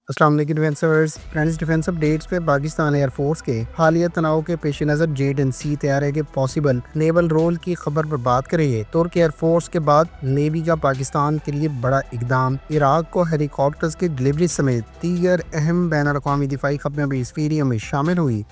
السلام علیکم ڈیفینسرز friends defence updates پہ پاکستان ایئر فورس کے حالیہ تناؤ کے پیش نظر JATC طیارے کے پاسبل نیول رول کی خبر پر بات کریں گے۔ ترک ایئر فورس کے بعد نیوی کا پاکستان کے لیے بڑا اقدام، عراق کو ہیلی کاپٹرز کی ڈلیوری سمیت دیگر اہم بین الاقوامی دفاعی خبریں بھی اس ویڈیو میں شامل ہوئی۔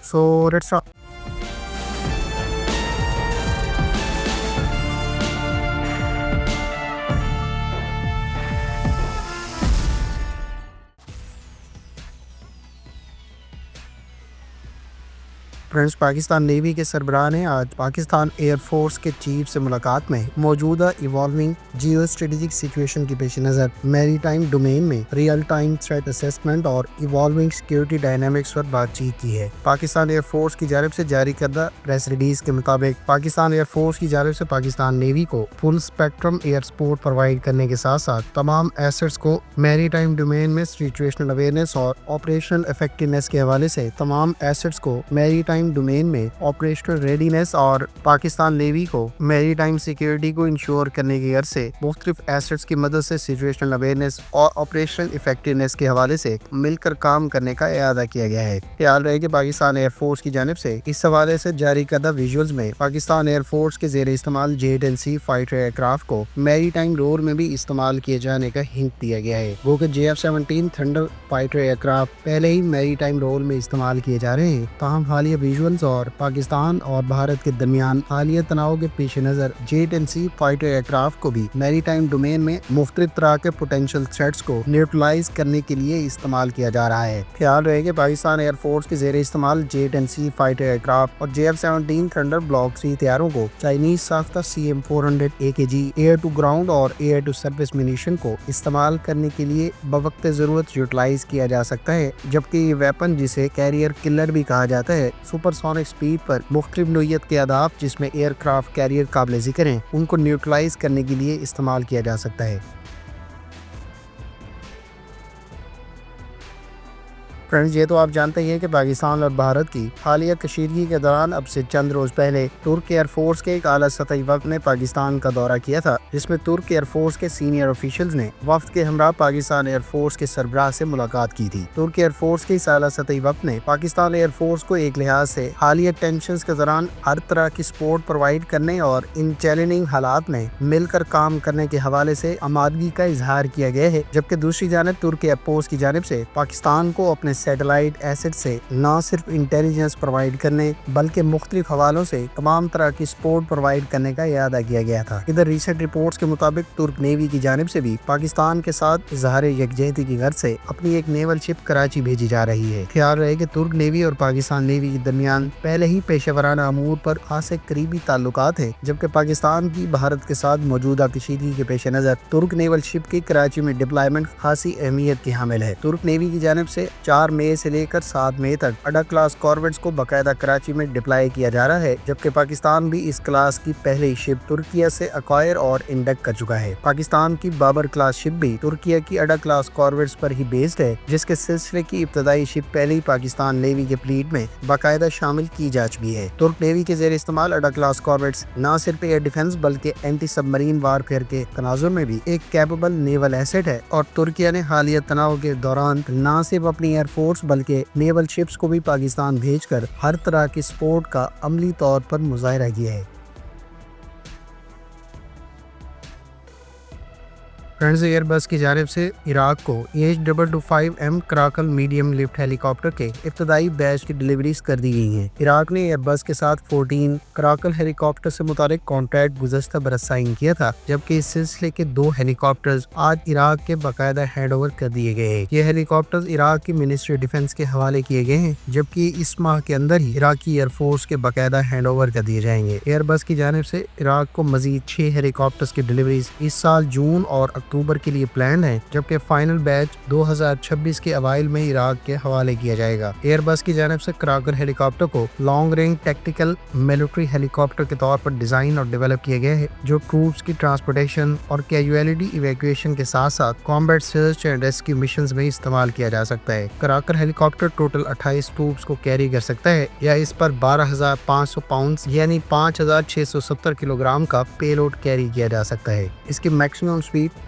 پاکستان نیوی کے سربراہ نے آج پاکستان ایئر فورس کے چیف سے ملاقات میں موجودہ ایوالونگ جیو اسٹریٹجک سچویشن کے پیش نظر میری ٹائم ڈومین میں ریئل ٹائم تھریٹ اسسمنٹ اور ایوالونگ سیکیورٹی ڈائنامکس پر بات چیت کی ہے۔ پاکستان ایئر فورس کی جانب سے جاری کردہ پریس ریلیز کے مطابق پاکستان ایئر فورس کی جانب سے پاکستان نیوی کو فل اسپیکٹرم ایئر سپورٹ پرووائڈ کرنے کے ساتھ ساتھ تمام ایسٹس کو میری ٹائم ڈومین میں سچویشنل اویئرنیس اور آپریشنل ایفیکٹونیس کے حوالے سے تمام ایسٹس کو میری ٹائم ڈومین میں آپریشنل ریڈینس اور پاکستان نیوی کو میری ٹائم سیکیورٹی کو انشور کرنے کی غرض سے مختلف ایسٹس کی مدد سے سچویشنل اویئرنیس اور آپریشنل ایفیکٹونیس کے حوالے سے مل کر کام کرنے کا اعادہ کیا گیا ہے۔ خیال رہے کہ پاکستان ایئر فورس کی جانب سے اس حوالے سے جاری کردہ ویژولز میں پاکستان ایئر فورس کے زیر استعمال JATC فائٹر ایئر کرافٹ کو میری ٹائم رول میں بھی استعمال کیے جانے کا ہنٹ دیا گیا ہے، گو کہ JF-17 thunder fighter year craft پہلے ہی میری ٹائم رول میں استعمال کیے جا رہے ہیں۔ تاہم حالیہ ویژولز اور پاکستان اور بھارت کے درمیان حالیہ تناؤ کے پیش نظر JATC فائٹر ایئر کرافٹ کو بھی میری ٹائم ڈومین میں مختلف طرح کے پوٹینشیل تھریٹس کو نیوٹرلائز کرنے کے لیے استعمال کیا جا رہا ہے۔ خیال رہے کہ پاکستان ایئر فورس کے زیر استعمال JATC فائٹر ایئر کرافٹ اور JF-17 تھنڈر بلاک 3 طیاروں کو چائنیز ساختہ CM-400 AKG air to ground اور ایئر ٹو سرفیس منیشن کو استعمال کرنے کے لیے بوقت ضرورت یوٹیلائز کیا جا سکتا ہے، جبکہ یہ ویپن جسے کیریئر کلر بھی کہا جاتا ہے سپر سونک سپیڈ پر مختلف نوعیت کے اہداف جس میں ایئر کرافٹ کیریئر قابل ذکر ہیں ان کو نیوٹرلائز کرنے کے لیے استعمال کیا جا سکتا ہے۔ فرینڈز، یہ تو آپ جانتے ہی ہیں کہ پاکستان اور بھارت کی حالیہ کشیدگی کے دوران اب سے چند روز پہلے ترک ایئر فورس کے ایک اعلیٰ سطحی وفد نے پاکستان کا دورہ کیا تھا، جس میں ترک ایئر فورس کے سینئر آفیشلز نے وفد کے ہمراہ پاکستان ایئر فورس کے سربراہ سے ملاقات کی تھی۔ ترک ایئر فورس کے اس اعلیٰ سطحی وفد نے پاکستان ایئر فورس کو ایک لحاظ سے حالیہ ٹینشنز کے دوران ہر طرح کی سپورٹ پرووائڈ کرنے اور ان چیلنجنگ حالات میں مل کر کام کرنے کے حوالے سے آمادگی کا اظہار کیا گیا ہے، جبکہ دوسری جانب ترک ایئر فورس کی جانب سے پاکستان کو اپنے سیٹلائٹ ایسٹ سے نہ صرف انٹیلیجنس پرووائڈ کرنے بلکہ مختلف حوالوں سے تمام طرح کی سپورٹ پرووائڈ کرنے کا اعادہ کیا گیا تھا۔ ادھر ریسنٹ رپورٹس کے مطابق ترک نیوی کی جانب سے بھی پاکستان کے ساتھ اظہار یکجہتی کی غرض سے اپنی ایک نیول شپ کراچی بھیجی جا رہی ہے۔ خیال رہے کہ ترک نیوی اور پاکستان نیوی کے درمیان پہلے ہی پیشہ ورانہ امور پر خاصے قریبی تعلقات ہیں، جبکہ پاکستان کی بھارت کے ساتھ موجودہ کشیدگی کے پیش نظر ترک نیول شپ کی کراچی میں ڈپلائمنٹ خاصی اہمیت کی حامل ہے۔ ترک نیوی کی جانب سے 4 مئی سے لے کر 7 مئی تک اڈا کلاس کارویٹس کو باقاعدہ کراچی میں ڈپلائی کیا جا رہا ہے، جبکہ پاکستان بھی اس کلاس کی پہلی شپ ترکیہ سے ایکوائر اور انڈکٹ کر چکا ہے۔ پاکستان کی بابر کلاس شپ بھی ترکیہ کی اڈا کلاس کارویٹس پر ہی بیسڈ ہے، جس کے سلسلے کی ابتدائی شپ پہلے ہی پاکستان نیوی کے فلیٹ میں باقاعدہ شامل کی جا چکی ہے۔ ترک نیوی کے زیر استعمال اڈا کلاس کارویٹس نہ صرف ایئر ڈیفنس بلکہ اینٹی سب مرین وارفیئر کے تناظر میں بھی ایک کیپیبل نیول ایسٹ ہے، اور ترکیہ نے حالیہ تناؤ کے دوران نہ صرف اپنی ایئر فورس بلکہ نیول شپس کو بھی پاکستان بھیج کر ہر طرح کی سپورٹ کا عملی طور پر مظاہرہ کیا ہے۔ فرینڈز، ایئر بس کی جانب سے عراق کو H-225M کراکل میڈیم لفٹ ہیلی کاپٹر کے ابتدائی بیچ کی ڈلیوریز کر دی گئی ہیں۔ عراق نے ایئر بس کے ساتھ 14 کراکل ہیلی کاپٹر سے متعلق کانٹریکٹ گزشتہ برس سائن کیا تھا، جبکہ اس سلسلے کے 2 ہیلی کاپٹرز آج عراق کے باقاعدہ ہینڈ اوور کر دیے گئے ہیں۔ یہ ہیلی کاپٹرز عراق کی منسٹری ڈیفنس کے حوالے کیے گئے ہیں، جبکہ اس ماہ کے اندر ہی عراقی ایئر فورس کے باقاعدہ ہینڈ اوور کر دیے جائیں گے۔ ایئر بس کی جانب سے عراق کو مزید 6 ہیلی کاپٹرز کی ڈلیوریز اس سال جون اور اکتوبر کے لیے پلان ہے، جبکہ فائنل بیچ 2026 کے اوائل میں عراق کے حوالے کیا جائے گا۔ ایئر بس کی جانب سے کراکل ہیلی کاپٹر کو لانگ رینج ٹیکٹیکل ملٹری ہیلی کاپٹر کے طور پر ڈیزائن اور ڈیولپ کیا گیا ہے، جو ٹروپس کی ٹرانسپورٹیشن اور کیجویلٹی ایویکویشن کے ساتھ ساتھ combat search and rescue missions میں استعمال کیا جا سکتا ہے۔ کراکل ہیلی کاپٹر ٹوٹل 28 ٹروپس کو کیری کر سکتا ہے، یا اس پر 12,500 پاؤنڈز یعنی 5,670 کلو گرام کا پے لوڈ کیری کیا جا سکتا ہے۔ اس کی میکسیمم سپیڈ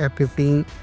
F-15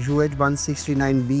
UH-169B